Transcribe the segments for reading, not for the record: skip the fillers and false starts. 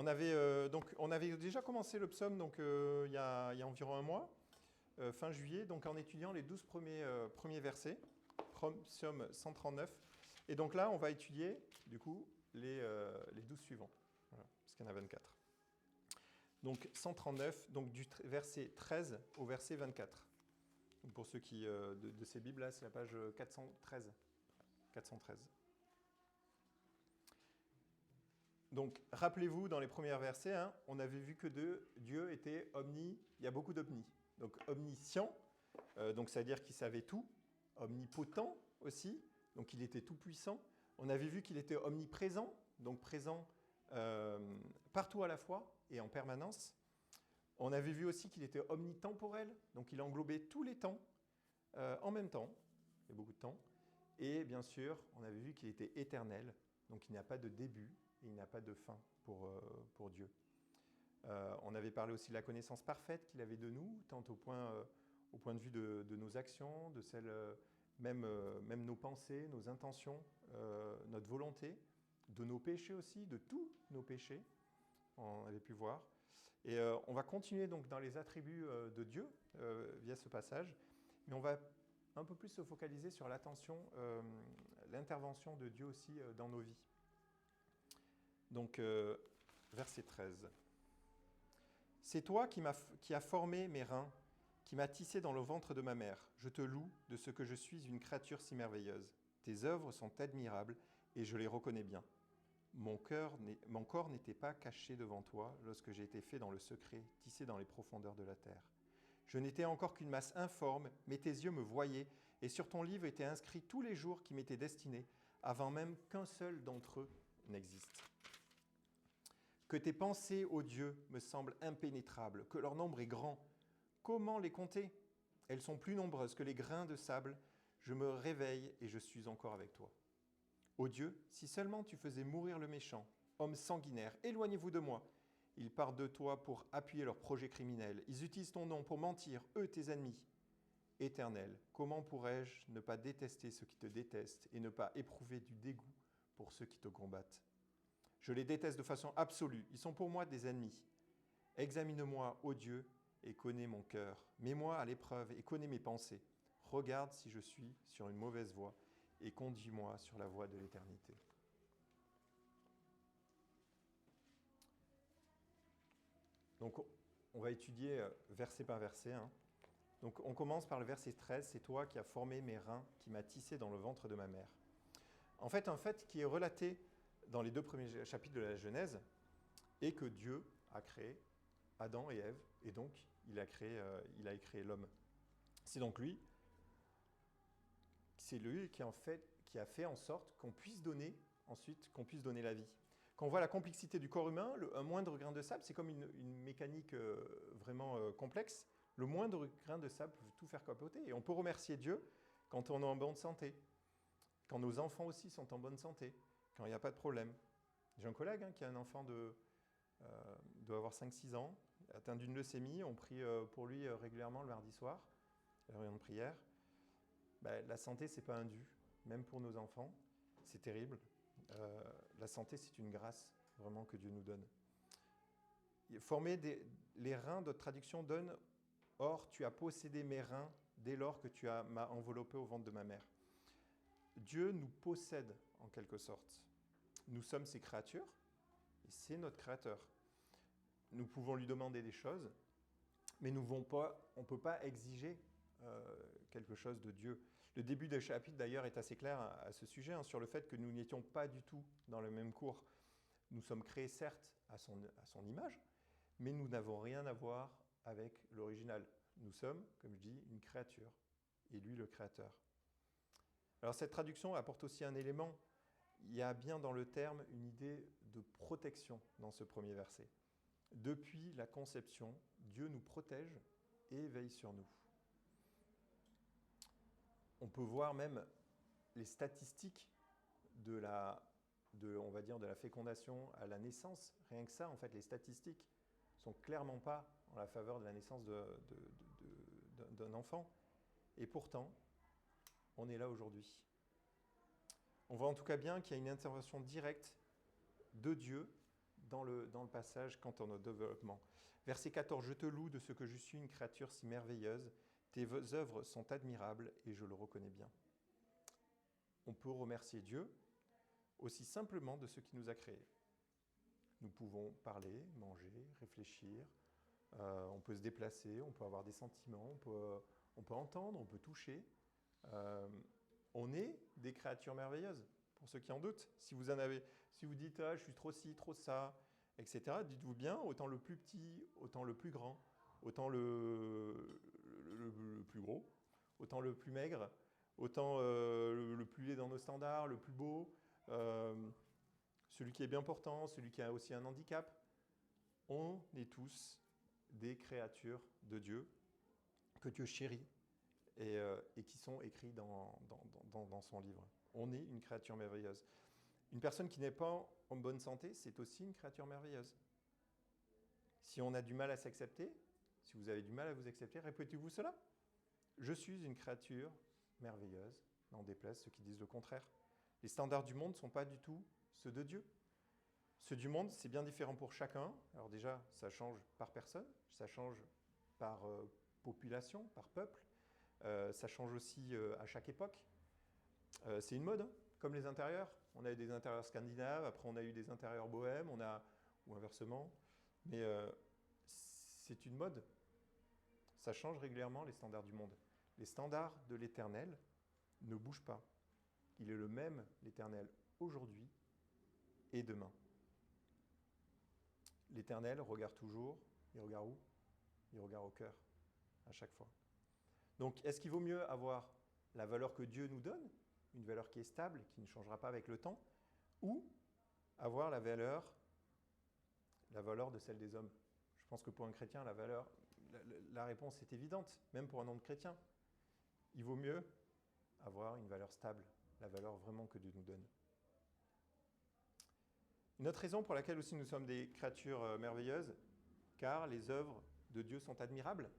on avait déjà commencé le psaume il y a environ un mois, fin juillet, donc en étudiant les 12 premiers versets, psaume 139. Et donc là, on va étudier, du coup, les 12 suivants, voilà, parce qu'il y en a 24. Donc 139, donc du verset 13 au verset 24. Donc pour ceux qui, de ces Bibles-là, c'est la page 413. 413. Donc, rappelez-vous, dans les premiers versets, on avait vu que Dieu était omni, il y a beaucoup d'omni. Donc, omniscient, donc c'est-à-dire qu'il savait tout, omnipotent aussi, donc il était tout-puissant. On avait vu qu'il était omniprésent, donc présent partout à la fois et en permanence. On avait vu aussi qu'il était omnitemporel, donc il englobait tous les temps en même temps, il y a beaucoup de temps. Et bien sûr, on avait vu qu'il était éternel, donc il n'y a pas de début, et il n'y a pas de fin pour Dieu. On avait parlé aussi de la connaissance parfaite qu'il avait de nous, tant au point de vue de nos actions, de celles, même nos pensées, nos intentions, notre volonté, de nos péchés aussi, de tous nos péchés, on avait pu voir. Et on va continuer donc dans les attributs de Dieu via ce passage, mais on va un peu plus se focaliser sur l'attention, l'intervention de Dieu aussi dans nos vies. Donc, verset 13. « C'est toi qui as formé mes reins, qui m'as tissé dans le ventre de ma mère. Je te loue de ce que je suis une créature si merveilleuse. Tes œuvres sont admirables et je les reconnais bien. Mon corps n'était pas caché devant toi lorsque j'ai été fait dans le secret, tissé dans les profondeurs de la terre. Je n'étais encore qu'une masse informe, mais tes yeux me voyaient, et sur ton livre étaient inscrits tous les jours qui m'étaient destinés, avant même qu'un seul d'entre eux n'existe. Que tes pensées, ô Dieu, me semblent impénétrables, que leur nombre est grand. Comment les compter ? Elles sont plus nombreuses que les grains de sable. Je me réveille et je suis encore avec toi. Ô Dieu, si seulement tu faisais mourir le méchant, homme sanguinaire, éloignez-vous de moi. Ils partent de toi pour appuyer leurs projets criminels. Ils utilisent ton nom pour mentir, eux tes ennemis. Éternel, comment pourrais-je ne pas détester ceux qui te détestent et ne pas éprouver du dégoût pour ceux qui te combattent ? Je les déteste de façon absolue, ils sont pour moi des ennemis. Examine-moi, ô Dieu, et connais mon cœur. Mets-moi à l'épreuve et connais mes pensées. Regarde si je suis sur une mauvaise voie et conduis-moi sur la voie de l'éternité. » Donc, on va étudier verset par verset. Donc, on commence par le verset 13. « C'est toi qui as formé mes reins, qui m'as tissé dans le ventre de ma mère. » En fait, un fait qui est relaté dans les 2 premiers chapitres de la Genèse est que Dieu a créé Adam et Ève, et donc il a créé l'homme. C'est donc lui qui a fait en sorte qu'on puisse donner la vie. Quand on voit la complexité du corps humain, un moindre grain de sable, c'est comme une mécanique vraiment complexe. Le moindre grain de sable peut tout faire capoter. Et on peut remercier Dieu quand on est en bonne santé, quand nos enfants aussi sont en bonne santé, quand il n'y a pas de problème. J'ai un collègue qui a un enfant doit avoir 5-6 ans, atteint d'une leucémie. On prie pour lui régulièrement le mardi soir, la réunion de prière. La santé, ce n'est pas un dû, même pour nos enfants. C'est terrible. La santé, c'est une grâce vraiment que Dieu nous donne. Former les reins, d'autres traductions donnent « Or, tu as possédé mes reins dès lors que tu m'as enveloppé au ventre de ma mère. » Dieu nous possède en quelque sorte. Nous sommes ses créatures et c'est notre créateur. Nous pouvons lui demander des choses, mais on ne peut pas exiger quelque chose de Dieu. Le début du chapitre d'ailleurs est assez clair à ce sujet, sur le fait que nous n'étions pas du tout dans le même cours. Nous sommes créés certes à son image, mais nous n'avons rien à voir avec l'original. Nous sommes, comme je dis, une créature, et lui le créateur. Alors cette traduction apporte aussi un élément. Il y a bien dans le terme une idée de protection dans ce premier verset. Depuis la conception, Dieu nous protège et veille sur nous. On peut voir même les statistiques de la fécondation à la naissance. Rien que ça, en fait, les statistiques ne sont clairement pas en la faveur de la naissance d'un enfant. Et pourtant, on est là aujourd'hui. On voit en tout cas bien qu'il y a une intervention directe de Dieu dans le passage quant à notre développement. Verset 14, « Je te loue de ce que je suis une créature si merveilleuse. Tes œuvres sont admirables et je le reconnais bien. » On peut remercier Dieu aussi simplement de ce qui nous a créés. Nous pouvons parler, manger, réfléchir, on peut se déplacer, on peut avoir des sentiments, on peut entendre, on peut toucher. On est des créatures merveilleuses, pour ceux qui en doutent. Si vous dites « Ah, je suis trop ci, trop ça », etc., dites-vous bien, autant le plus petit, autant le plus grand, autant le plus gros, autant le plus maigre, autant le plus laid dans nos standards, le plus beau, celui qui est bien portant, celui qui a aussi un handicap. On est tous des créatures de Dieu, que Dieu chérit et qui sont écrits dans son livre. On est une créature merveilleuse. Une personne qui n'est pas en bonne santé, c'est aussi une créature merveilleuse. Si on a du mal à s'accepter, si vous avez du mal à vous accepter, répétez-vous cela. Je suis une créature merveilleuse, n'en déplaise ceux qui disent le contraire. Les standards du monde ne sont pas du tout ceux de Dieu. Ceux du monde, c'est bien différent pour chacun. Alors déjà, ça change par personne, ça change par population, par peuple. Ça change aussi à chaque époque. C'est une mode, hein, comme les intérieurs. On a eu des intérieurs scandinaves, après on a eu des intérieurs bohèmes, ou inversement. Mais c'est une mode. Ça change régulièrement les standards du monde. Les standards de l'Éternel ne bougent pas. Il est le même, l'Éternel, aujourd'hui et demain. L'Éternel regarde toujours. Il regarde où? Il regarde au cœur, à chaque fois. Donc, est-ce qu'il vaut mieux avoir la valeur que Dieu nous donne, une valeur qui est stable, qui ne changera pas avec le temps, ou avoir la valeur de celle des hommes? Je pense que pour un chrétien, la réponse est évidente, même pour un non-chrétien. Il vaut mieux avoir une valeur stable, la valeur vraiment que Dieu nous donne. Une autre raison pour laquelle aussi nous sommes des créatures merveilleuses, car les œuvres de Dieu sont admirables.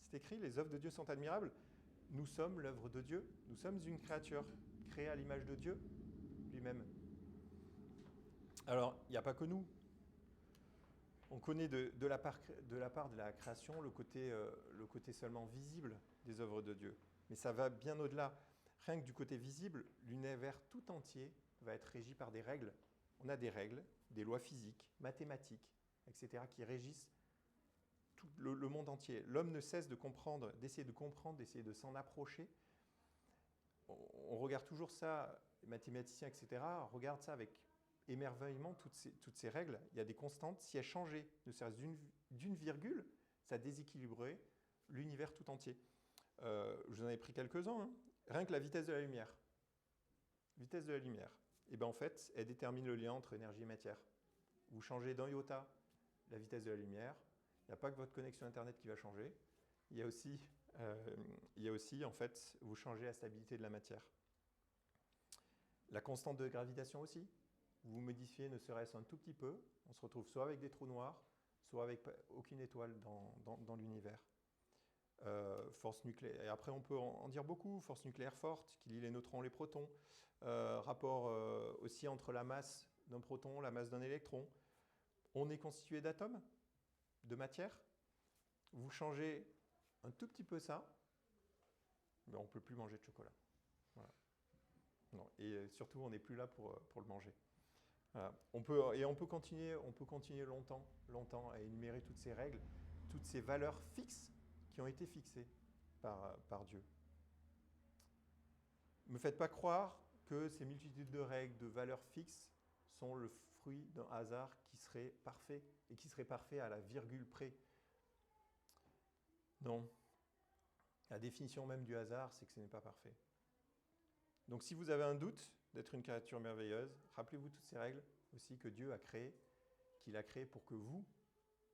C'est écrit, les œuvres de Dieu sont admirables. Nous sommes l'œuvre de Dieu. Nous sommes une créature créée à l'image de Dieu lui-même. Alors, il n'y a pas que nous. On connaît de la part de la création le côté seulement visible des œuvres de Dieu. Mais ça va bien au-delà. Rien que du côté visible, l'univers tout entier va être régi par des règles. On a des règles, des lois physiques, mathématiques, etc., qui régissent tout le monde entier. L'homme ne cesse de comprendre, d'essayer de s'en approcher. On regarde toujours ça, les mathématiciens, etc., regardent ça avec émerveillement, toutes ces règles. Il y a des constantes. Si elles changeaient, ne serait-ce d'une virgule, ça déséquilibrerait l'univers tout entier. Je vous en ai pris quelques-uns. Hein. Rien que la vitesse de la lumière. Vitesse de la lumière. Et bien en fait, elle détermine le lien entre énergie et matière. Vous changez d'un iota la vitesse de la lumière, il n'y a pas que votre connexion Internet qui va changer, il y a aussi en fait, vous changez la stabilité de la matière. La constante de gravitation aussi, vous modifiez ne serait-ce un tout petit peu, on se retrouve soit avec des trous noirs, soit avec aucune étoile dans l'univers. Force nucléaire, et après on peut en dire beaucoup, force nucléaire forte, qui lie les neutrons, les protons, rapport aussi entre la masse d'un proton, la masse d'un électron. On est constitué d'atomes, de matière. Vous changez un tout petit peu ça, mais on ne peut plus manger de chocolat. Voilà. Non, et surtout, on n'est plus là pour le manger. Voilà. On peut continuer longtemps à énumérer toutes ces règles, toutes ces valeurs fixes qui ont été fixées par Dieu. Ne me faites pas croire que ces multitudes de règles, de valeurs fixes, sont le fruit d'un hasard qui serait parfait, et qui serait parfait à la virgule près. Non. La définition même du hasard, c'est que ce n'est pas parfait. Donc si vous avez un doute d'être une créature merveilleuse, rappelez-vous toutes ces règles aussi que Dieu a créées, qu'il a créées pour que vous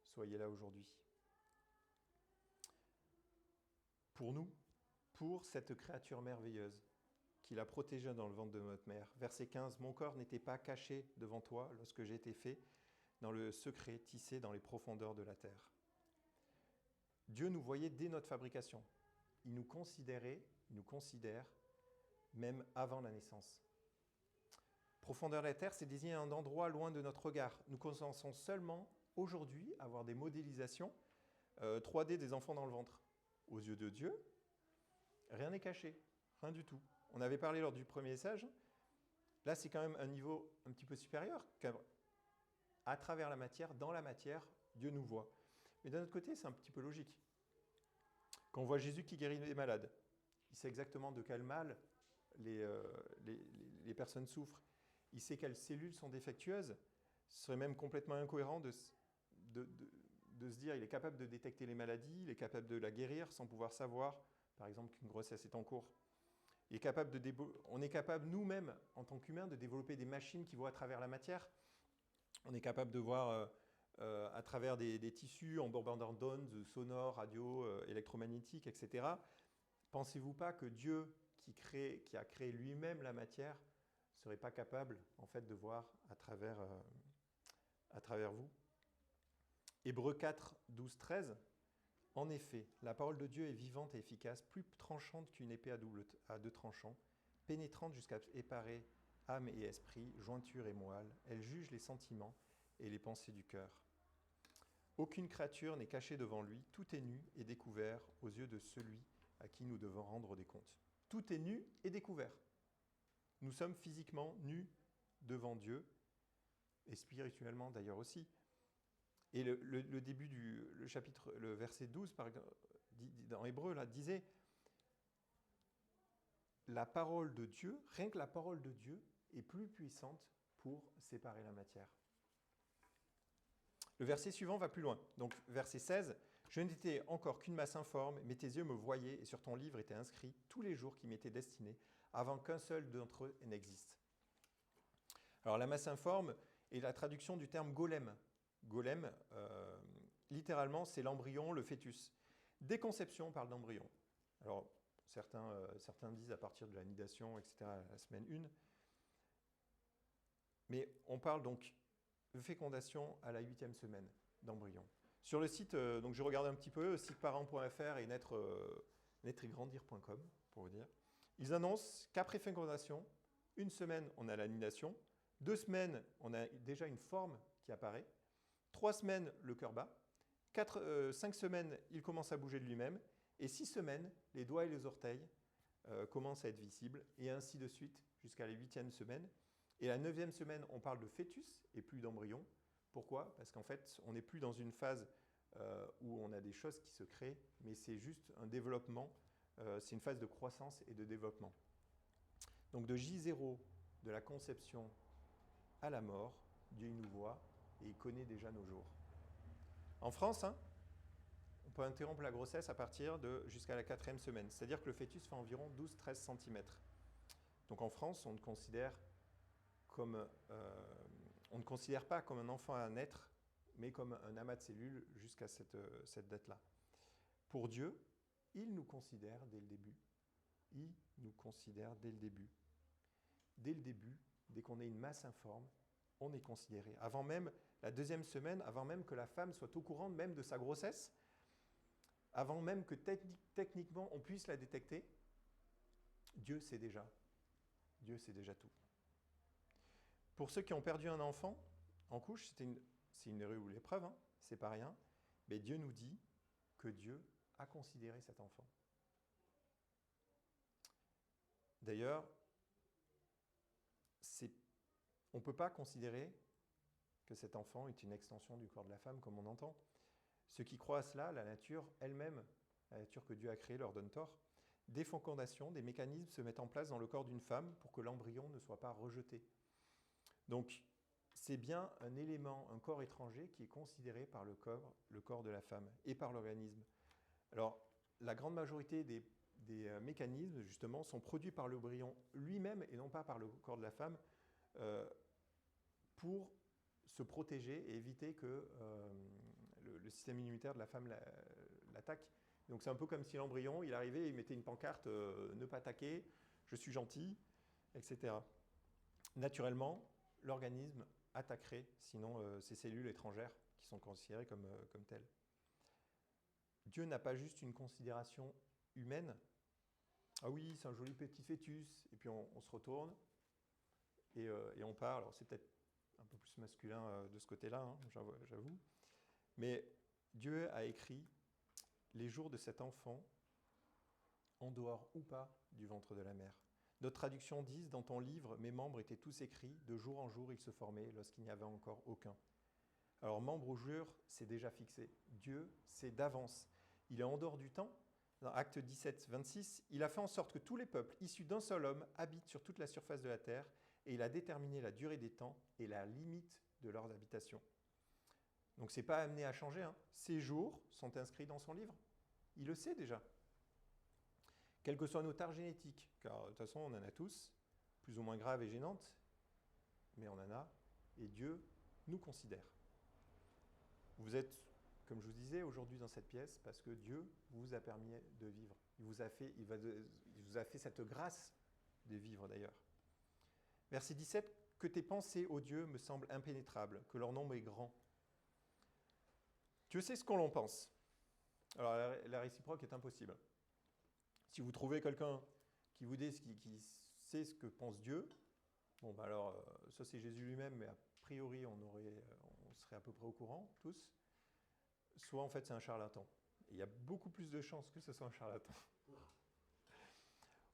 soyez là aujourd'hui. Pour nous, pour cette créature merveilleuse, qu'il a protégée dans le ventre de notre mère. Verset 15, « Mon corps n'était pas caché devant toi lorsque j'ai été fait dans le secret tissé dans les profondeurs de la terre. » Dieu nous voyait dès notre fabrication. Il nous considère même avant la naissance. Profondeur de la terre, c'est désigner un endroit loin de notre regard. Nous commençons seulement aujourd'hui à avoir des modélisations 3D des enfants dans le ventre. Aux yeux de Dieu, rien n'est caché, rien du tout. On avait parlé lors du premier message. Là, c'est quand même un niveau un petit peu supérieur. À travers la matière, dans la matière, Dieu nous voit. Mais d'un autre côté, c'est un petit peu logique. Quand on voit Jésus qui guérit les malades, il sait exactement de quel mal les personnes souffrent. Il sait quelles cellules sont défectueuses. Ce serait même complètement incohérent de se dire qu'il est capable de détecter les maladies, il est capable de la guérir sans pouvoir savoir, par exemple, qu'une grossesse est en cours. On est capable nous-mêmes, en tant qu'humains, de développer des machines qui voient à travers la matière. On est capable de voir à travers des tissus en bombardant d'ondes sonores, radio, électromagnétiques, etc. Pensez-vous pas que Dieu, qui a créé lui-même la matière, ne serait pas capable, en fait, de voir à travers vous? Hébreux 4, 12, 13. En effet, la parole de Dieu est vivante et efficace, plus tranchante qu'une épée à deux tranchants, pénétrante jusqu'à séparer âme et esprit, jointure et moelle. Elle juge les sentiments et les pensées du cœur. Aucune créature n'est cachée devant lui, tout est nu et découvert aux yeux de celui à qui nous devons rendre des comptes. Tout est nu et découvert. Nous sommes physiquement nus devant Dieu, et spirituellement d'ailleurs aussi. Et le début le chapitre, le verset 12, dans Hébreu, là, disait la parole de Dieu, rien que la parole de Dieu est plus puissante pour séparer la matière. Le verset suivant va plus loin. Donc, verset 16, « Je n'étais encore qu'une masse informe, mais tes yeux me voyaient, et sur ton livre étaient inscrits tous les jours qui m'étaient destinés, avant qu'un seul d'entre eux n'existe. » Alors, la masse informe est la traduction du terme golem. Golem, littéralement, c'est l'embryon, le fœtus. Dès conception, on parle d'embryon. Alors, certains disent à partir de la nidation, etc., la semaine 1. Mais on parle donc de fécondation à la 8e semaine d'embryon. Sur le site, donc je regardais un petit peu, siteparent.fr et naître-et-grandir.com, pour vous dire. Ils annoncent qu'après fécondation, 1 semaine, on a la nidation. 2 semaines, on a déjà une forme qui apparaît. 3 semaines, le cœur bat. 5 semaines, il commence à bouger de lui-même. Et 6 semaines, les doigts et les orteils commencent à être visibles. Et ainsi de suite, jusqu'à la 8e semaine. Et la 9e semaine, on parle de fœtus et plus d'embryon. Pourquoi? Parce qu'en fait, on n'est plus dans une phase où on a des choses qui se créent, mais c'est juste un développement. C'est une phase de croissance et de développement. Donc de J0, de la conception à la mort, Dieu nous voit et il connaît déjà nos jours. En France, on peut interrompre la grossesse à partir de jusqu'à la 4e semaine. C'est-à-dire que le fœtus fait environ 12-13 cm. Donc en France, on ne considère pas comme un enfant à naître, mais comme un amas de cellules jusqu'à cette date-là. Pour Dieu, il nous considère dès le début. Il nous considère dès le début. Dès le début, dès qu'on est une masse informe, on est considéré. Avant même la 2e semaine, avant même que la femme soit au courant même de sa grossesse, avant même que techniquement on puisse la détecter, Dieu sait déjà. Dieu sait déjà tout. Pour ceux qui ont perdu un enfant en couche, c'est une épreuve, l'épreuve, c'est pas rien, mais Dieu nous dit que Dieu a considéré cet enfant. D'ailleurs, on ne peut pas considérer que cet enfant est une extension du corps de la femme comme on entend. Ceux qui croient à cela, la nature elle-même, la nature que Dieu a créée, leur donne tort. Des fécondations, des mécanismes se mettent en place dans le corps d'une femme pour que l'embryon ne soit pas rejeté. Donc, c'est bien un élément, un corps étranger qui est considéré par le corps de la femme et par l'organisme. Alors, la grande majorité des mécanismes, justement, sont produits par l'embryon lui-même et non pas par le corps de la femme pour se protéger et éviter que le système immunitaire de la femme l'attaque. Donc, c'est un peu comme si l'embryon, il arrivait et il mettait une pancarte « Ne pas attaquer, je suis gentil », etc. Naturellement, l'organisme attaquerait, sinon ces cellules étrangères qui sont considérées comme telles. Dieu n'a pas juste une considération humaine. Ah oui, c'est un joli petit fœtus, et puis on se retourne, et on parle, alors c'est peut-être un peu plus masculin de ce côté-là, hein, j'avoue, mais Dieu a écrit les jours de cet enfant en dehors ou pas du ventre de la mère. Notre traduction dit, dans ton livre, mes membres étaient tous écrits, de jour en jour ils se formaient lorsqu'il n'y avait encore aucun. Alors membre ou jure, c'est déjà fixé. Dieu, c'est d'avance. Il est en dehors du temps. Dans Acte 17, 26, il a fait en sorte que tous les peuples issus d'un seul homme habitent sur toute la surface de la terre et il a déterminé la durée des temps et la limite de leurs habitations. Donc ce n'est pas amené à changer. Hein. Ces jours sont inscrits dans son livre. Il le sait déjà. Quel que soit nos tares génétiques, car de toute façon on en a tous, plus ou moins graves et gênantes, mais on en a, et Dieu nous considère. Vous êtes, comme je vous disais, aujourd'hui dans cette pièce parce que Dieu vous a permis de vivre. Il vous a fait cette grâce de vivre d'ailleurs. Verset 17, que tes pensées, ô Dieu, me semblent impénétrables, que leur nombre est grand. Dieu sait ce qu'on l'en pense. Alors la réciproque est impossible. Si vous trouvez quelqu'un qui vous dit qui sait ce que pense Dieu, bon bah alors ça c'est Jésus lui-même, mais a priori on serait à peu près au courant tous. Soit en fait c'est un charlatan. Et il y a beaucoup plus de chances que ce soit un charlatan.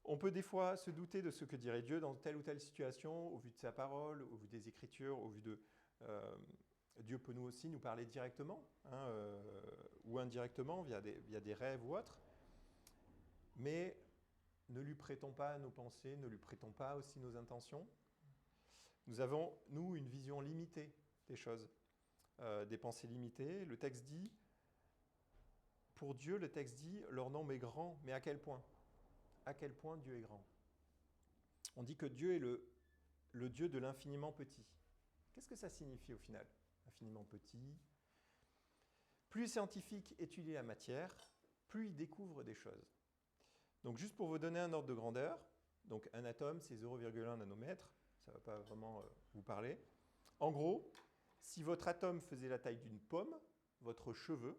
On peut des fois se douter de ce que dirait Dieu dans telle ou telle situation, au vu de sa parole, au vu des Écritures, au vu de... Dieu peut nous aussi nous parler directement, hein, ou indirectement, via des rêves ou autres. Mais ne lui prêtons pas nos pensées, ne lui prêtons pas aussi nos intentions. Nous avons, nous, une vision limitée des choses, des pensées limitées. Le texte dit, pour Dieu, le texte dit, leur nombre est grand, mais à quel point ? À quel point Dieu est grand ? On dit que Dieu est le Dieu de l'infiniment petit. Qu'est-ce que ça signifie au final ? Infiniment petit. Plus les scientifiques étudient la matière, plus ils découvrent des choses. Donc juste pour vous donner un ordre de grandeur, donc un atome c'est 0,1 nanomètre, ça ne va pas vraiment vous parler. En gros, si votre atome faisait la taille d'une pomme, votre cheveu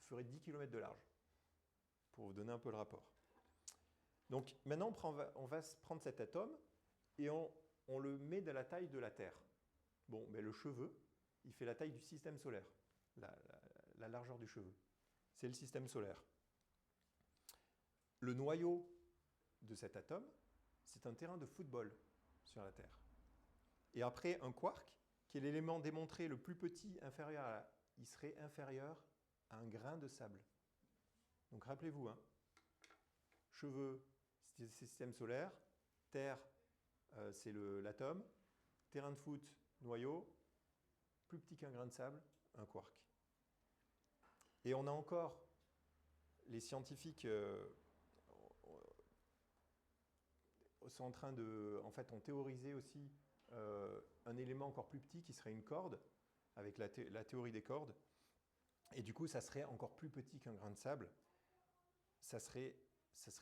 ferait 10 km de large, pour vous donner un peu le rapport. Donc maintenant on va se prendre cet atome et on le met de la taille de la Terre. Bon, mais le cheveu, il fait la taille du système solaire, la largeur du cheveu. C'est le système solaire. Le noyau de cet atome, c'est un terrain de football sur la Terre. Et après, un quark, qui est l'élément démontré le plus petit, il serait inférieur à un grain de sable. Donc rappelez-vous, hein, cheveux, c'est le système solaire, Terre, c'est l'atome, terrain de foot, noyau, plus petit qu'un grain de sable, un quark. Et on a encore, les scientifiques sont en train de, en fait, ont théorisé aussi un élément encore plus petit qui serait une corde, avec la théorie des cordes. Et du coup, ça serait encore plus petit qu'un grain de sable. Ça serait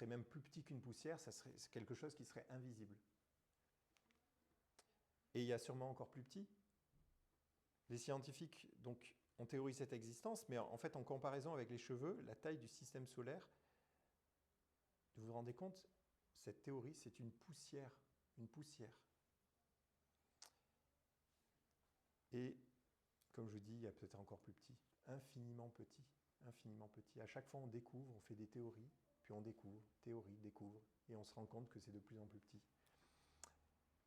même plus petit qu'une poussière, c'est quelque chose qui serait invisible. Et il y a sûrement encore plus petit. Les scientifiques donc, ont théorisé cette existence, mais en fait, en comparaison avec les cheveux, la taille du système solaire, vous vous rendez compte, cette théorie, c'est une poussière. Une poussière. Et, comme je vous dis, il y a peut-être encore plus petit. Infiniment petit. Infiniment petit. À chaque fois, on découvre, on fait des théories, puis on découvre, théorie, découvre, et on se rend compte que c'est de plus en plus petit.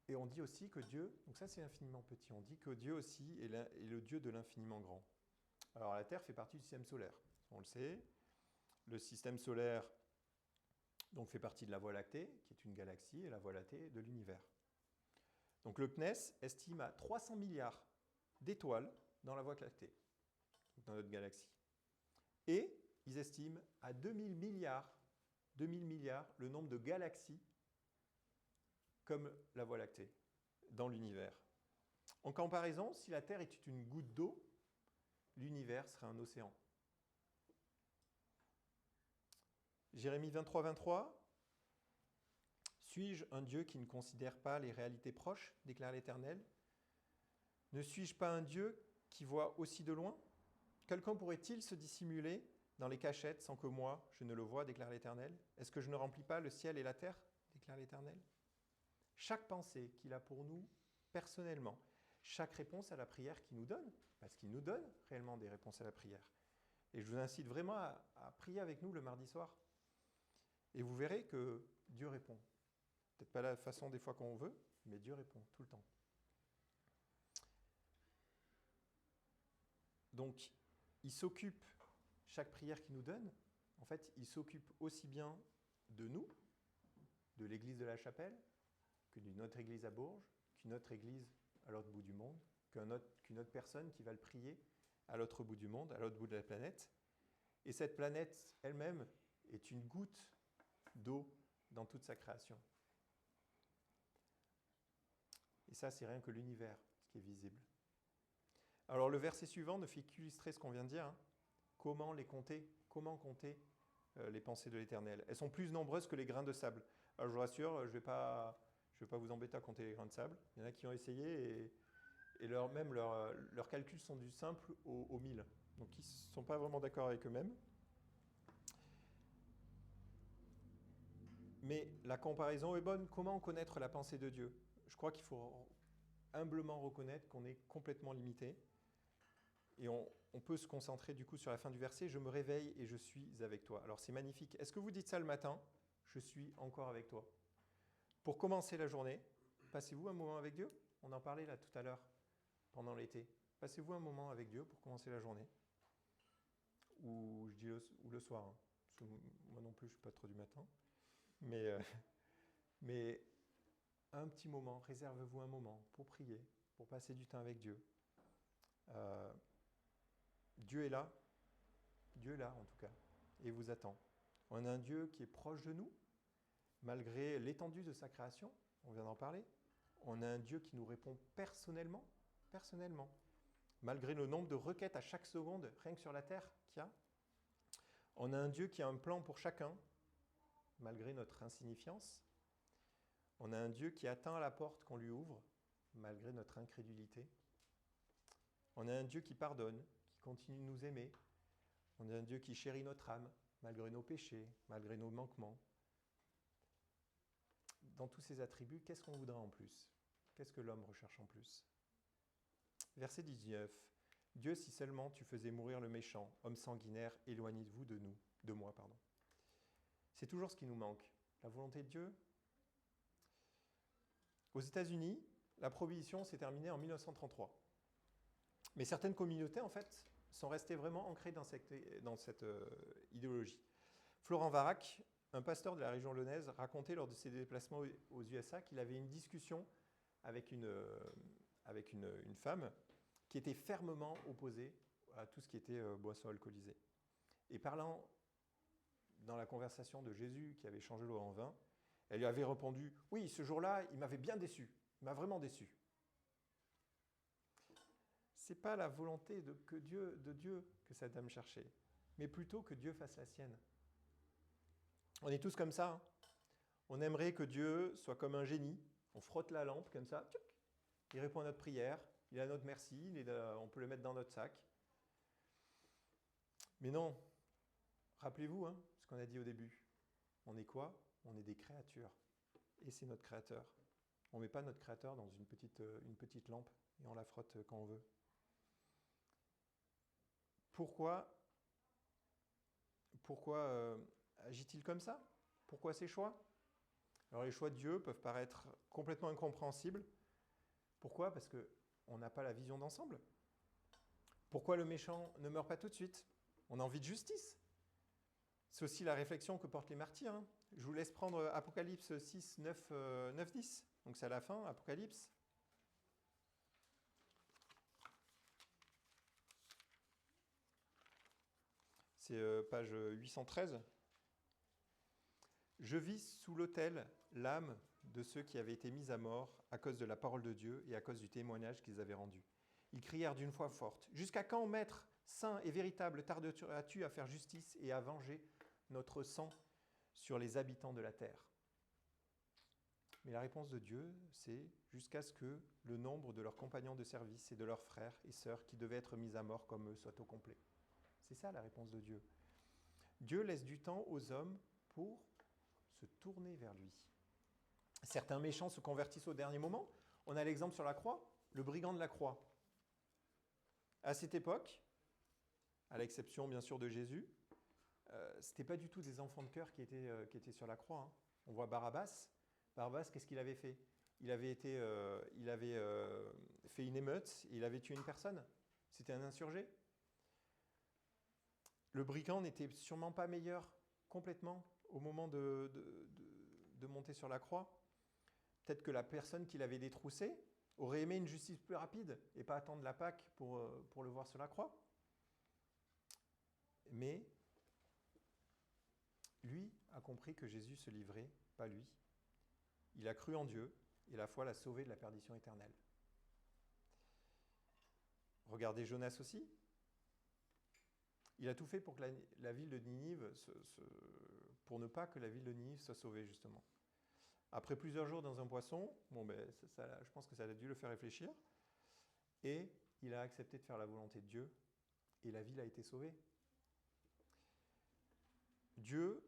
Et on dit aussi que Dieu, donc ça c'est infiniment petit, on dit que Dieu aussi est le Dieu de l'infiniment grand. Alors la Terre fait partie du système solaire, on le sait. Le système solaire donc, fait partie de la Voie lactée, qui est une galaxie, et la Voie lactée de l'univers. Donc le CNES estime à 300 milliards d'étoiles dans la Voie lactée, dans notre galaxie. Et ils estiment à 2000 milliards le nombre de galaxies comme la Voie lactée dans l'univers. En comparaison, si la Terre était une goutte d'eau, l'univers serait un océan. Jérémie 23, 23. Suis-je un Dieu qui ne considère pas les réalités proches, déclare l'Éternel? Ne suis-je pas un Dieu qui voit aussi de loin? Quelqu'un pourrait-il se dissimuler dans les cachettes sans que moi, je ne le voie, déclare l'Éternel? Est-ce que je ne remplis pas le ciel et la terre, déclare l'Éternel? chaque pensée qu'il a pour nous personnellement, chaque réponse à la prière qu'il nous donne, parce qu'il nous donne réellement des réponses à la prière. Et je vous incite vraiment à prier avec nous le mardi soir. Et vous verrez que Dieu répond. Peut-être pas la façon des fois qu'on veut, mais Dieu répond tout le temps. Donc, il s'occupe, chaque prière qu'il nous donne, en fait, il s'occupe aussi bien de nous, de l'église de la Chapelle, que d'une autre église à Bourges, qu'une autre église à l'autre bout du monde, qu'une autre personne qui va le prier à l'autre bout du monde, à l'autre bout de la planète. Et cette planète elle-même est une goutte d'eau dans toute sa création. Et ça, c'est rien que l'univers, ce qui est visible. Alors le verset suivant ne fait qu'illustrer ce qu'on vient de dire. Comment les compter? Comment compter les pensées de l'Éternel? Elles sont plus nombreuses que les grains de sable. Alors je vous rassure, je ne vais pas vous embêter à compter les grains de sable. Il y en a qui ont essayé et leurs calculs sont du simple au 1000. Donc ils ne sont pas vraiment d'accord avec eux-mêmes. Mais la comparaison est bonne. Comment connaître la pensée de Dieu? Je crois qu'il faut humblement reconnaître qu'on est complètement limité. Et on peut se concentrer du coup sur la fin du verset. Je me réveille et je suis avec toi. Alors c'est magnifique. Est-ce que vous dites ça le matin? Je suis encore avec toi. Pour commencer la journée, passez-vous un moment avec Dieu? On en parlait là tout à l'heure, pendant l'été. Passez-vous un moment avec Dieu pour commencer la journée? Ou je dis le soir. Hein. Parce que moi non plus, je ne suis pas trop du matin. Mais un petit moment, réservez-vous un moment pour prier, pour passer du temps avec Dieu. Dieu est là en tout cas, et il vous attend. On a un Dieu qui est proche de nous, malgré l'étendue de sa création, on vient d'en parler. On a un Dieu qui nous répond personnellement, malgré le nombre de requêtes à chaque seconde, rien que sur la terre qu'il y a. On a un Dieu qui a un plan pour chacun, malgré notre insignifiance. On a un Dieu qui attend à la porte qu'on lui ouvre, malgré notre incrédulité. On a un Dieu qui pardonne, qui continue de nous aimer. On a un Dieu qui chérit notre âme, malgré nos péchés, malgré nos manquements. Dans tous ces attributs, qu'est-ce qu'on voudra en plus? Qu'est-ce que l'homme recherche en plus? Verset 19. Dieu, si seulement tu faisais mourir le méchant, homme sanguinaire, éloignez-vous de moi. C'est toujours ce qui nous manque. La volonté de Dieu. Aux États-Unis, la prohibition s'est terminée en 1933. Mais certaines communautés, en fait, sont restées vraiment ancrées dans cette idéologie. Florent Varac, un pasteur de la région lyonnaise, racontait lors de ses déplacements aux USA qu'il avait une discussion avec une femme qui était fermement opposée à tout ce qui était boisson alcoolisée. Et parlant dans la conversation de Jésus qui avait changé l'eau en vin, elle lui avait répondu « Oui, ce jour-là, il m'avait bien déçu, il m'a vraiment déçu. » Ce n'est pas la volonté de Dieu que cette dame cherchait, mais plutôt que Dieu fasse la sienne. On est tous comme ça. Hein. On aimerait que Dieu soit comme un génie. On frotte la lampe comme ça, tchouc, il répond à notre prière, il a notre merci, on peut le mettre dans notre sac. Mais non, rappelez-vous ce qu'on a dit au début. On est quoi? On est des créatures. Et c'est notre créateur. On ne met pas notre créateur dans une petite lampe et on la frotte quand on veut. Pourquoi agit-il comme ça? Pourquoi ces choix? Alors les choix de Dieu peuvent paraître complètement incompréhensibles. Pourquoi? Parce qu'on n'a pas la vision d'ensemble. Pourquoi le méchant ne meurt pas tout de suite? On a envie de justice. C'est aussi la réflexion que portent les martyrs. Hein. Je vous laisse prendre Apocalypse 6, 9, 10. Donc c'est à la fin, Apocalypse. C'est page 813. Je vis sous l'autel l'âme de ceux qui avaient été mis à mort à cause de la parole de Dieu et à cause du témoignage qu'ils avaient rendu. Ils crièrent d'une voix forte. Jusqu'à quand, maître, saint et véritable, tarderas-tu à faire justice et à venger notre sang sur les habitants de la terre? Mais la réponse de Dieu, c'est jusqu'à ce que le nombre de leurs compagnons de service et de leurs frères et sœurs qui devaient être mis à mort comme eux soit au complet. C'est ça la réponse de Dieu. Dieu laisse du temps aux hommes pour se tourner vers lui. Certains méchants se convertissent au dernier moment. On a l'exemple sur la croix, le brigand de la croix. À cette époque, à l'exception bien sûr de Jésus, ce n'était pas du tout des enfants de cœur qui étaient sur la croix. Hein. On voit Barabbas. Barabbas, qu'est-ce qu'il avait fait? Il avait fait une émeute, il avait tué une personne. C'était un insurgé. Le brigand n'était sûrement pas meilleur complètement au moment de monter sur la croix. Peut-être que la personne qui l'avait détroussé aurait aimé une justice plus rapide et pas attendre la Pâque pour le voir sur la croix. Mais lui a compris que Jésus se livrait, pas lui. Il a cru en Dieu et la foi l'a sauvé de la perdition éternelle. Regardez Jonas aussi. Il a tout fait pour que la ville de Ninive, pour ne pas que la ville de Ninive soit sauvée, justement. Après plusieurs jours dans un poisson, je pense que ça a dû le faire réfléchir. Et il a accepté de faire la volonté de Dieu. Et la ville a été sauvée. Dieu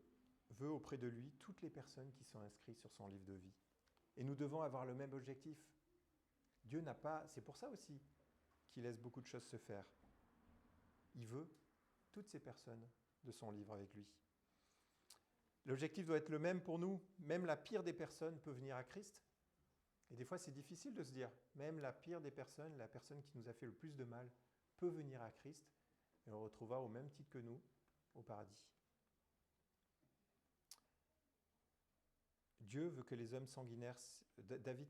veut auprès de lui toutes les personnes qui sont inscrites sur son livre de vie. Et nous devons avoir le même objectif. Dieu n'a pas... C'est pour ça aussi qu'il laisse beaucoup de choses se faire. Il veut toutes ces personnes de son livre avec lui. L'objectif doit être le même pour nous. Même la pire des personnes peut venir à Christ. Et des fois, c'est difficile de se dire, même la pire des personnes, la personne qui nous a fait le plus de mal, peut venir à Christ et on le retrouvera au même titre que nous au paradis. Dieu veut que les hommes sanguinaires, David,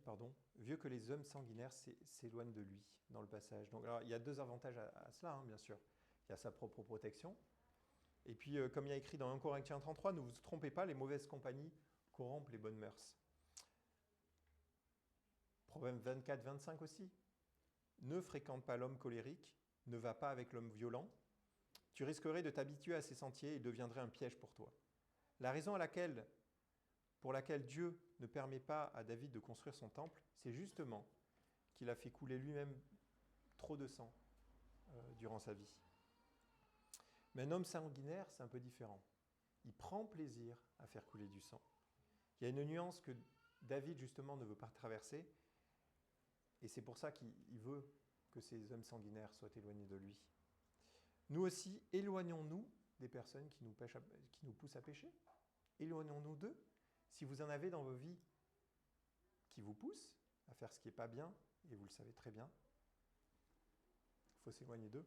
veut que les hommes sanguinaires s'éloignent de lui dans le passage. Donc, alors, il y a deux avantages à cela, bien sûr. Il y a sa propre protection. Et puis, comme il y a écrit dans 1 Corinthiens 33, ne vous trompez pas, les mauvaises compagnies corrompent les bonnes mœurs. Proverbe 24, 25 aussi. Ne fréquente pas l'homme colérique, ne va pas avec l'homme violent. Tu risquerais de t'habituer à ses sentiers et il deviendrait un piège pour toi. La raison pour laquelle Dieu ne permet pas à David de construire son temple, c'est justement qu'il a fait couler lui-même trop de sang durant sa vie. Mais un homme sanguinaire, c'est un peu différent. Il prend plaisir à faire couler du sang. Il y a une nuance que David, justement, ne veut pas traverser. Et c'est pour ça qu'il veut que ces hommes sanguinaires soient éloignés de lui. Nous aussi, éloignons-nous des personnes qui nous poussent à pécher. Éloignons-nous d'eux. Si vous en avez dans vos vies qui vous poussent à faire ce qui n'est pas bien, et vous le savez très bien, il faut s'éloigner d'eux.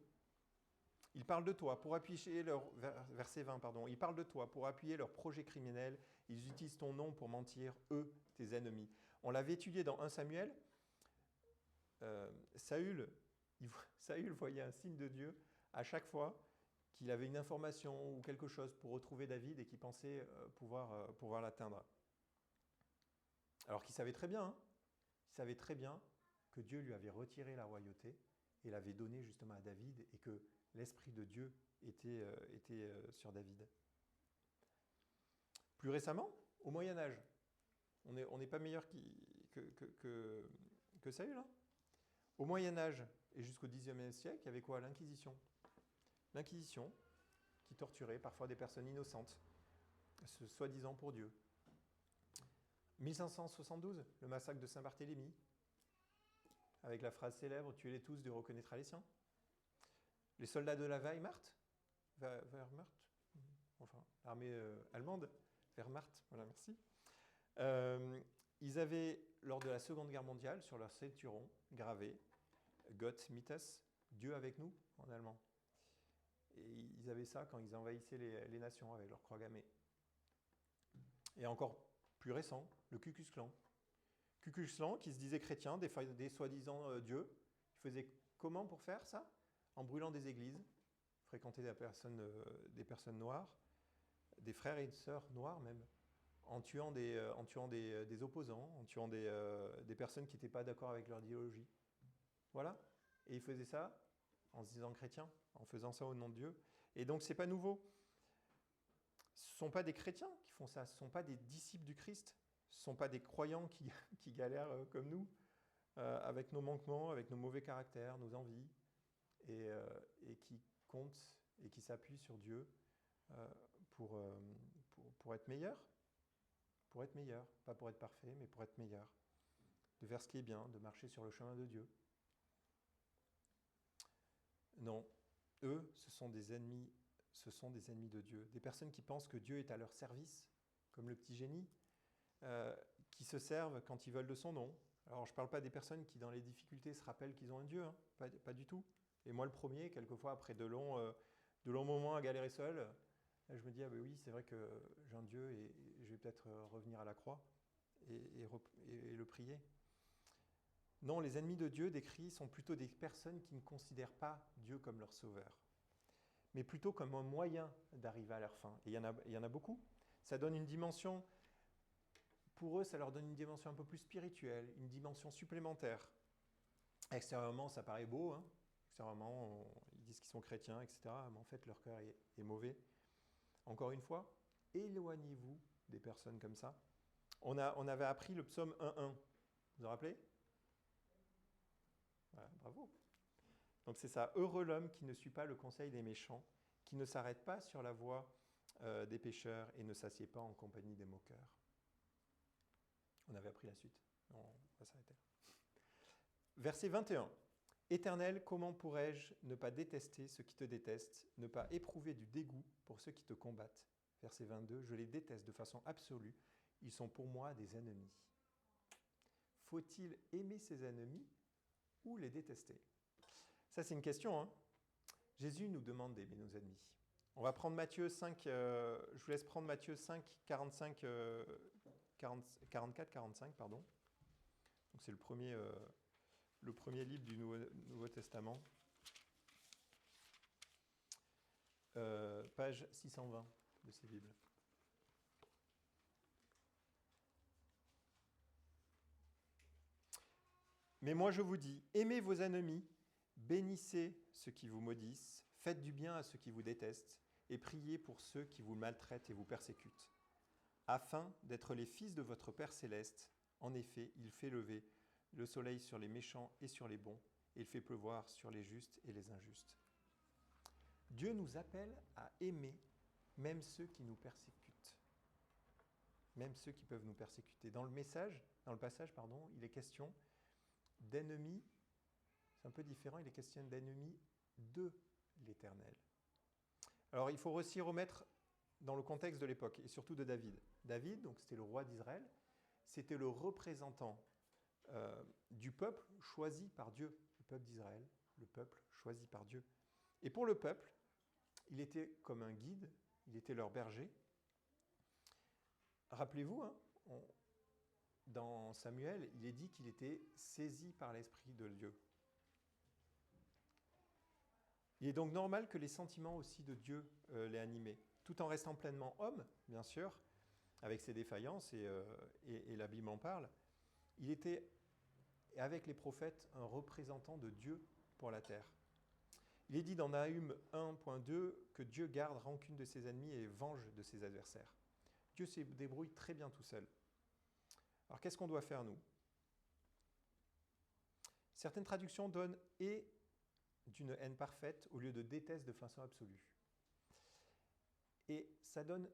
Il parle de toi pour appuyer verset 20, il parle de toi pour appuyer leurs projets criminels. Ils utilisent ton nom pour mentir, eux, tes ennemis. On l'avait étudié dans 1 Samuel. Saül voyait un signe de Dieu à chaque fois qu'il avait une information ou quelque chose pour retrouver David et qu'il pensait pouvoir l'atteindre. Alors qu'il savait très bien, il savait très bien que Dieu lui avait retiré la royauté et l'avait donnée justement à David et que l'Esprit de Dieu était sur David. Plus récemment, au Moyen-Âge, on n'est pas meilleur que Saül. Hein. Au Moyen-Âge et jusqu'au Xe siècle, il y avait quoi? L'Inquisition. L'Inquisition qui torturait parfois des personnes innocentes, soi-disant pour Dieu. 1572, le massacre de Saint-Barthélemy, avec la phrase célèbre « Tuez-les tous, Dieu reconnaîtra les siens ». Les soldats de la Wehrmacht, enfin l'armée allemande, Wehrmacht, voilà, merci. Ils avaient, lors de la Seconde Guerre mondiale, sur leur ceinturon, gravé Gott mit us, Dieu avec nous, en allemand. Et ils avaient ça quand ils envahissaient les nations avec leur croix gammée. Et encore plus récent, le Ku Klux Klan. Ku Klux Klan qui se disait chrétien, des soi-disant dieux. Ils faisaient comment pour faire ça? En brûlant des églises, fréquenter des personnes noires, des frères et des sœurs noirs même, en tuant des opposants, en tuant des personnes qui n'étaient pas d'accord avec leur idéologie. Voilà. Et ils faisaient ça en se disant chrétien, en faisant ça au nom de Dieu. Et donc, ce n'est pas nouveau. Ce ne sont pas des chrétiens qui font ça, ce ne sont pas des disciples du Christ, ce ne sont pas des croyants qui galèrent comme nous, avec nos manquements, avec nos mauvais caractères, nos envies, et qui comptent et qui s'appuient sur Dieu pour être meilleurs. pour être meilleur, pas pour être parfait, mais pour être meilleur, de faire ce qui est bien, de marcher sur le chemin de Dieu. Non, eux, ce sont des ennemis de Dieu, des personnes qui pensent que Dieu est à leur service, comme le petit génie, qui se servent quand ils veulent de son nom. Alors, je ne parle pas des personnes qui, dans les difficultés, se rappellent qu'ils ont un Dieu, hein, pas du tout. Et moi, le premier, quelquefois, après de longs moments à galérer seul, je me dis, ah ben oui, c'est vrai que j'ai un Dieu et je vais peut-être revenir à la croix et le prier. Non, les ennemis de Dieu décrits sont plutôt des personnes qui ne considèrent pas Dieu comme leur sauveur, mais plutôt comme un moyen d'arriver à leur fin. Et il y en a beaucoup. Ça donne une dimension, pour eux, ça leur donne une dimension un peu plus spirituelle, une dimension supplémentaire. Extérieurement, ça paraît beau, hein. Extérieurement, ils disent qu'ils sont chrétiens, etc. Mais en fait, leur cœur est mauvais. Encore une fois, éloignez-vous des personnes comme ça. On avait appris le psaume 1.1. Vous vous rappelez ? Voilà, bravo. Donc c'est ça, heureux l'homme qui ne suit pas le conseil des méchants, qui ne s'arrête pas sur la voie des pécheurs et ne s'assied pas en compagnie des moqueurs. On avait appris la suite. On va s'arrêter là. Verset 21. Éternel, comment pourrais-je ne pas détester ceux qui te détestent, ne pas éprouver du dégoût pour ceux qui te combattent? Verset 22. Je les déteste de façon absolue. Ils sont pour moi des ennemis. Faut-il aimer ses ennemis ou les détester? Ça, c'est une question, hein. Jésus nous demande d'aimer nos ennemis. On va prendre Matthieu 5, je vous laisse prendre Matthieu 5, 44, 45, pardon. Donc c'est le premier livre du Nouveau Testament. Page 620 de ces Bibles. Mais moi je vous dis, aimez vos ennemis, bénissez ceux qui vous maudissent, faites du bien à ceux qui vous détestent, et priez pour ceux qui vous maltraitent et vous persécutent, afin d'être les fils de votre Père céleste. En effet, il fait lever le soleil sur les méchants et sur les bons, et il fait pleuvoir sur les justes et les injustes. Dieu nous appelle à aimer même ceux qui nous persécutent, même ceux qui peuvent nous persécuter. Dans le passage, il est question d'ennemis, c'est un peu différent, il est question d'ennemis de l'Éternel. Alors il faut aussi remettre dans le contexte de l'époque, et surtout de David. David, donc c'était le roi d'Israël, c'était le représentant du peuple choisi par Dieu, le peuple d'Israël, le peuple choisi par Dieu. Et pour le peuple, il était comme un guide, il était leur berger. Rappelez-vous, hein, dans Samuel, il est dit qu'il était saisi par l'Esprit de Dieu. Il est donc normal que les sentiments aussi de Dieu l'aient animé, tout en restant pleinement homme, bien sûr, avec ses défaillances, et la Bible en parle. Il était, avec les prophètes, un représentant de Dieu pour la terre. Il est dit dans Nahum 1.2 que Dieu garde rancune de ses ennemis et venge de ses adversaires. Dieu se débrouille très bien tout seul. Alors qu'est-ce qu'on doit faire, nous? Certaines traductions donnent « et d'une haine parfaite » au lieu de « déteste de façon absolue ». Et ça donne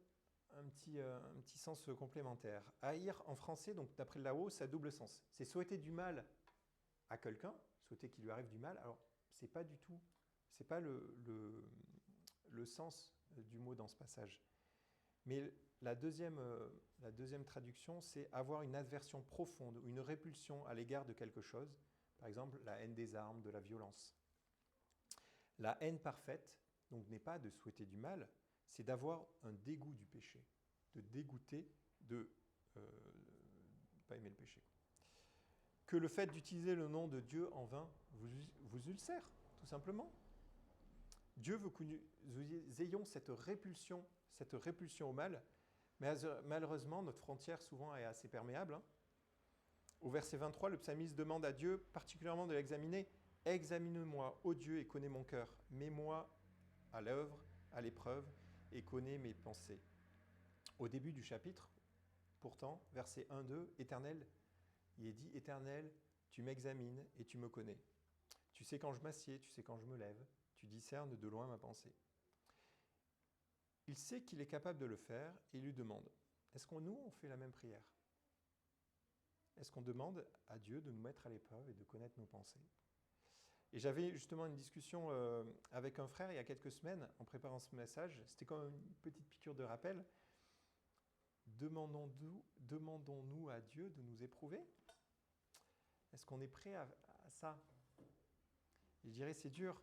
un petit sens complémentaire. Haïr en français, donc d'après le Lao, ça a double sens. C'est souhaiter du mal à quelqu'un, souhaiter qu'il lui arrive du mal. Alors, c'est pas du tout, c'est pas le sens du mot dans ce passage. Mais la deuxième traduction, c'est avoir une aversion profonde ou une répulsion à l'égard de quelque chose. Par exemple, la haine des armes, de la violence. La haine parfaite, donc, n'est pas de souhaiter du mal, c'est d'avoir un dégoût du péché, de dégoûter, de pas aimer le péché. Que le fait d'utiliser le nom de Dieu en vain vous ulcère, tout simplement. Dieu veut que nous ayons cette répulsion au mal, mais malheureusement, notre frontière souvent est assez perméable. Au verset 23, le psalmiste demande à Dieu particulièrement de l'examiner. « Examine-moi, ô Dieu, et connais mon cœur. Mets-moi à l'œuvre, à l'épreuve, et connais mes pensées. » Au début du chapitre, pourtant, verset 1-2, Éternel, il est dit « Éternel, tu m'examines et tu me connais. Tu sais quand je m'assieds, tu sais quand je me lève, tu discernes de loin ma pensée. » Il sait qu'il est capable de le faire et il lui demande est-ce qu'on nous, on fait la même prière? Est-ce qu'on demande à Dieu de nous mettre à l'épreuve et de connaître nos pensées? Et j'avais justement une discussion avec un frère il y a quelques semaines en préparant ce message. C'était comme une petite piqûre de rappel. Demandons-nous à Dieu de nous éprouver? Est-ce qu'on est prêt à ça? Je dirais c'est dur.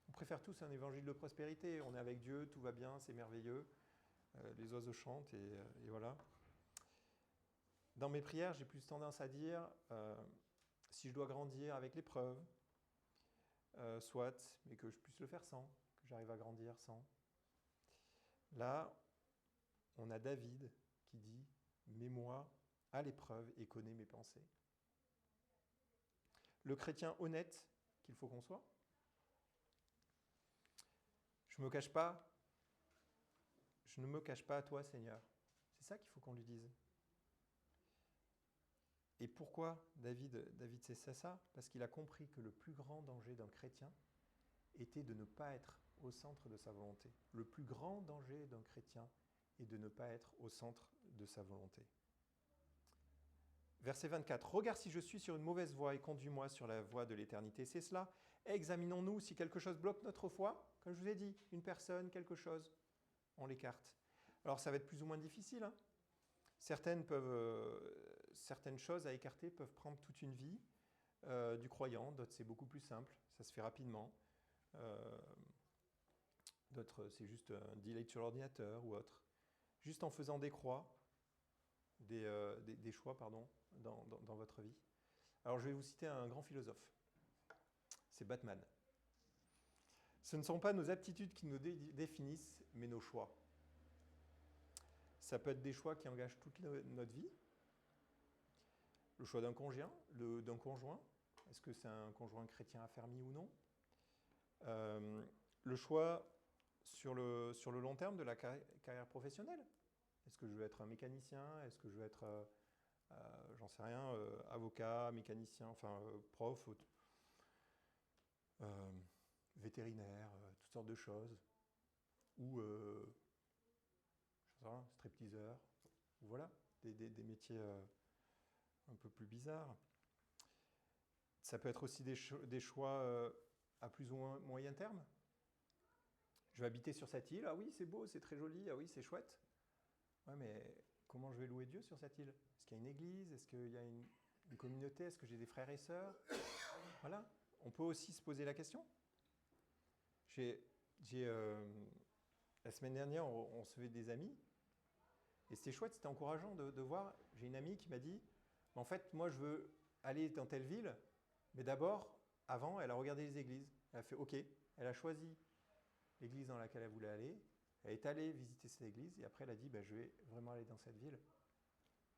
On préfère tous un évangile de prospérité. On est avec Dieu, tout va bien, c'est merveilleux. Les oiseaux chantent et voilà. Dans mes prières, j'ai plus tendance à dire si je dois grandir avec l'épreuve, soit, mais que je puisse le faire sans, que j'arrive à grandir sans. Là, on a David qui dit « Mets-moi à l'épreuve et connais mes pensées ». Le chrétien honnête qu'il faut qu'on soit. Je ne me cache pas à toi, Seigneur. C'est ça qu'il faut qu'on lui dise. Et pourquoi David sait ça? Parce qu'il a compris que le plus grand danger d'un chrétien était de ne pas être au centre de sa volonté. Le plus grand danger d'un chrétien est de ne pas être au centre de sa volonté. Verset 24. « Regarde si je suis sur une mauvaise voie et conduis-moi sur la voie de l'éternité. » C'est cela. Examinons-nous si quelque chose bloque notre foi. Comme je vous ai dit, une personne, quelque chose, on l'écarte. Alors ça va être plus ou moins difficile. Hein. Certaines choses à écarter peuvent prendre toute une vie du croyant. D'autres, c'est beaucoup plus simple. Ça se fait rapidement. D'autres, c'est juste un delete sur l'ordinateur ou autre. Juste en faisant des choix, dans votre vie. Alors, je vais vous citer un grand philosophe. C'est Batman. Ce ne sont pas nos aptitudes qui nous définissent, mais nos choix. Ça peut être des choix qui engagent toute notre vie. Le choix d'un conjoint. Est-ce que c'est un conjoint chrétien affermi ou non? Le choix sur le long terme de la carrière professionnelle. Est-ce que je veux être un mécanicien? Est-ce que je veux être, j'en sais rien, avocat, mécanicien, enfin prof, vétérinaire, toutes sortes de choses. Ou stripteaseur. Voilà, des métiers un peu plus bizarres. Ça peut être aussi des choix à plus ou moins moyen terme. Je vais habiter sur cette île. Ah oui, c'est beau, c'est très joli. Ah oui, c'est chouette. Ouais, mais comment je vais louer Dieu sur cette île? Est-ce qu'il y a une église? Est-ce qu'il y a une communauté? Est-ce que j'ai des frères et sœurs? Voilà. On peut aussi se poser la question. La semaine dernière, on se fait des amis. Et c'était chouette, c'était encourageant de voir. J'ai une amie qui m'a dit, en fait, moi, je veux aller dans telle ville, mais d'abord, avant, elle a regardé les églises. Elle a fait OK. Elle a choisi l'église dans laquelle elle voulait aller. Elle est allée visiter cette église et après, elle a dit, je vais vraiment aller dans cette ville.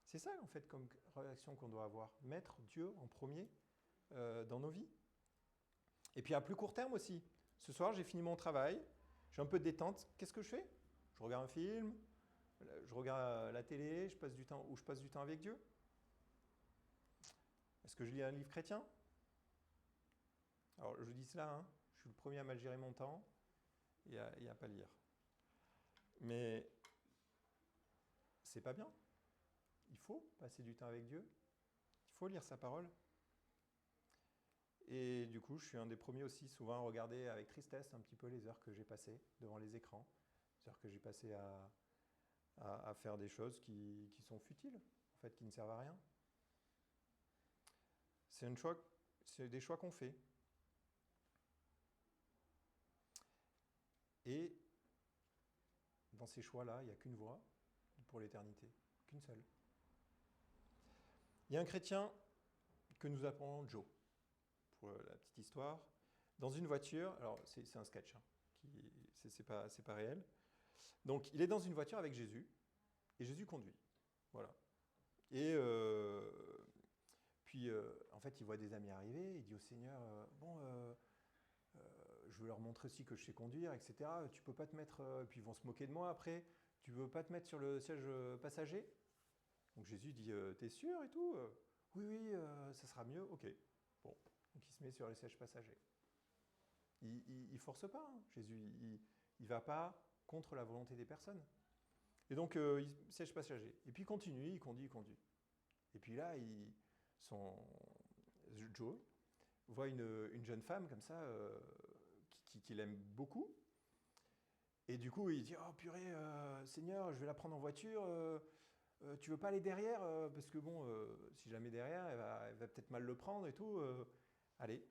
C'est ça, en fait, comme réaction qu'on doit avoir. Mettre Dieu en premier dans nos vies. Et puis, à plus court terme aussi. Ce soir, j'ai fini mon travail. J'ai un peu de détente. Qu'est-ce que je fais? Je regarde un film. Je regarde la télé. Je passe du temps avec Dieu. Est-ce que je lis un livre chrétien? Alors, je dis cela, hein, je suis le premier à mal gérer mon temps et à pas lire. Mais c'est pas bien. Il faut passer du temps avec Dieu. Il faut lire sa parole. Et du coup, je suis un des premiers aussi souvent à regarder avec tristesse un petit peu les heures que j'ai passées devant les écrans, les heures que j'ai passées à faire des choses qui sont futiles, en fait, qui ne servent à rien. C'est des choix qu'on fait. Et dans ces choix-là, il n'y a qu'une voie pour l'éternité, qu'une seule. Il y a un chrétien que nous appelons Joe, pour la petite histoire, dans une voiture, alors c'est un sketch, hein, c'est pas réel. Donc il est dans une voiture avec Jésus, et Jésus conduit. Voilà. Et puis en fait il voit des amis arriver, il dit au Seigneur, je veux leur montrer aussi que je sais conduire, etc. Tu peux pas te mettre, puis ils vont se moquer de moi après, tu veux pas te mettre sur le siège passager? Donc Jésus dit, t'es sûr et tout? Oui, ça sera mieux, ok. Bon, donc il se met sur le siège passager. Il force pas, hein. Jésus, il va pas contre la volonté des personnes. Et donc, siège passager. Et puis, il continue, il conduit, il conduit. Et puis là, Joe voit une jeune femme comme ça, qu'il aime beaucoup. Et du coup, il dit, oh purée, Seigneur, je vais la prendre en voiture. Tu veux pas aller derrière parce que bon, si je la mets derrière, elle va peut-être mal le prendre et tout. Allez,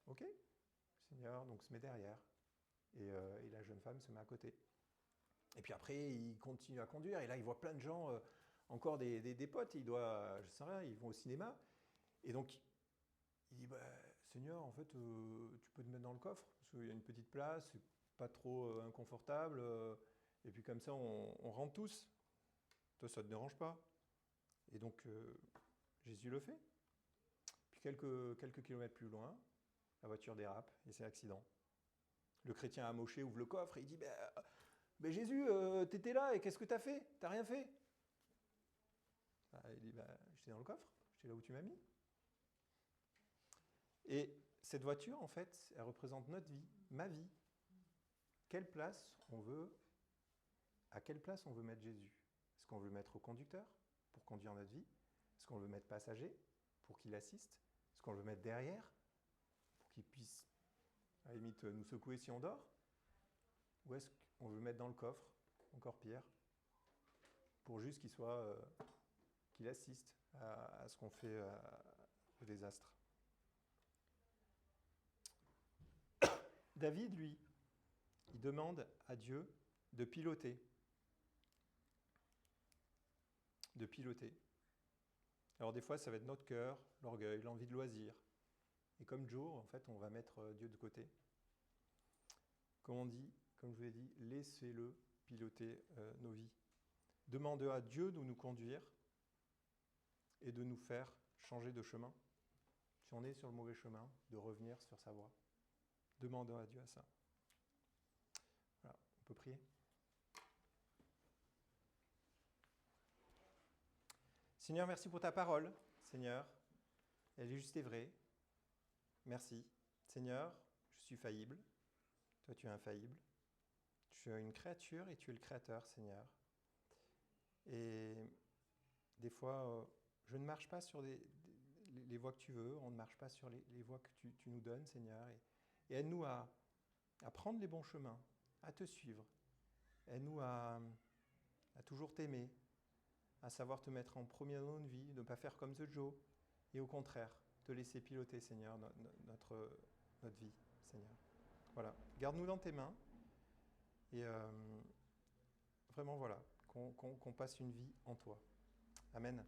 ok, Seigneur, donc se met derrière. Et la jeune femme se met à côté. Et puis après, il continue à conduire. Et là, il voit plein de gens, encore des potes. Il doit, je sais rien, ils vont au cinéma. Et donc, il dit, bah, Seigneur, en fait, tu peux te mettre dans le coffre parce qu'il y a une petite place, c'est pas trop inconfortable. Et puis comme ça, on rentre tous. Toi, ça ne te dérange pas. Et donc, Jésus le fait. Puis quelques kilomètres plus loin, la voiture dérape et c'est l'accident. Le chrétien amoché ouvre le coffre et il dit, bah, Jésus, t'étais là et qu'est-ce que t'as fait? T'as rien fait? Il dit, bah, j'étais dans le coffre, j'étais là où tu m'as mis. Et cette voiture, en fait, elle représente notre vie, ma vie. À quelle place on veut mettre Jésus? Est-ce qu'on veut le mettre au conducteur pour conduire notre vie? Est-ce qu'on veut le mettre passager pour qu'il assiste? Est-ce qu'on veut le mettre derrière pour qu'il puisse, à la limite, nous secouer si on dort? Ou est-ce qu'on veut le mettre dans le coffre, encore pire, pour juste qu'il assiste à ce qu'on fait au désastre? David, lui, il demande à Dieu de piloter. De piloter. Alors des fois, ça va être notre cœur, l'orgueil, l'envie de loisir. Et comme Joe, en fait, on va mettre Dieu de côté. Comme on dit, comme je vous l'ai dit, laissez-le piloter nos vies. Demandez à Dieu de nous conduire et de nous faire changer de chemin. Si on est sur le mauvais chemin, de revenir sur sa voie. Demandons à Dieu à ça. Voilà, on peut prier. Seigneur, merci pour ta parole, Seigneur. Elle est juste et vraie. Merci. Seigneur, je suis faillible. Toi, tu es infaillible. Tu es une créature et tu es le créateur, Seigneur. Et des fois, je ne marche pas sur les voies que tu veux. On ne marche pas sur les voies que tu nous donnes, Seigneur. Et aide-nous à prendre les bons chemins, à te suivre. Aide-nous à toujours t'aimer, à savoir te mettre en premier dans notre vie, de ne pas faire comme The Joe, et au contraire, te laisser piloter, Seigneur, notre vie, Seigneur. Voilà, garde-nous dans tes mains, et vraiment, voilà, qu'on passe une vie en toi. Amen.